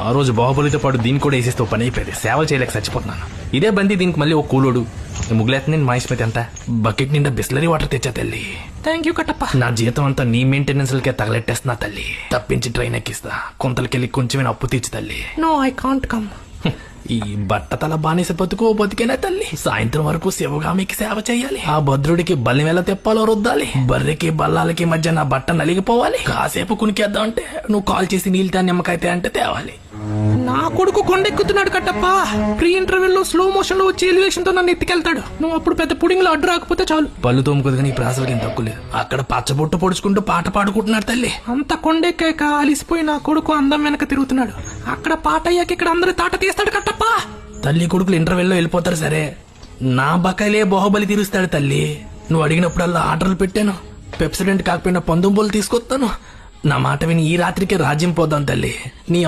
ఆ రోజు బాహుబలితో పాటు దీన్ని కూడా వేసేస్తే పని అయిపోయింది. సేవలు చేయలేక చచ్చిపోతున్నాను. ఇదే బంది దీనికి మళ్ళీ ఓ కూలోడు. ముగ్గులేత నేను మాయిస్మిత్ ఎంత బకెట్ నిండా బిస్లరీ వాటర్ తెచ్చా తల్లి. Thank you Kattappa. నా జీతం అంతా నీ మెయింటెనెన్స్ లకే తగలెట్టేస్తున్నా తల్లి. తప్పించి ట్రైన్ ఎక్కిస్తా. కొంతలకెళ్ళి కొంచెం అప్పు తీర్చి తల్లి. No I can't come. ఈ బట్టతల బానిస బతుకో బతికేనా తల్లి. సాయంత్రం వరకు శివగామికి సేవ చేయాలి. ఆ భద్రుడికి బల్లి వేళ తెప్పాలో రుద్దాలి. బర్రెకి బల్లాలకి మధ్య నా బట్ట నలిగిపోవాలి. కాసేపు కునికేద్దాం అంటే నువ్వు కాల్ చేసి నీళ్ళ నిమ్మకాయ అంటే తేవాలి. నా కొడుకు కొండెక్కుతున్నాడు కట్టప్ప. ప్రీ ఇంటర్వెల్ లో స్లో మోషన్ లో వచ్చి ఎలివేషన్ తో నన్ను ఎత్తికెళ్తాడు. నువ్వు అప్పుడు పెద్ద పుడింగ్ లో అడ్డు రాకపోతే చాలు. పళ్ళు తోముకుదుగా నీ ప్రాసలకి తక్కువ లేదు. అక్కడ పచ్చబొట్టు పొడుచుకుంటూ పాట పాడుకుంటున్నాడు తల్లి. అంత కొండెక్కాక అలిసిపోయి నా కొడుకు అందం వెనక తిరుగుతున్నాడు. అక్కడ పాట అయ్యాక ఇక్కడ అందరూ తాట తీస్తాడు కట్టప్ప. తల్లి కొడుకులు ఇంటర్వెల్ లో వెళ్ళిపోతారు సరే, నా బకాయిలే బాహుబలి తీరుస్తాడు తల్లి. నువ్వు అడిగినప్పుడల్లా ఆర్డర్లు పెట్టాను. పెప్సిడెంట్ కాకపోయినా పందుంబోలు తీసుకొస్తాను. నా మాట విని ఈ రాత్రికే రాజ్యం పోదాం తల్లి. నీ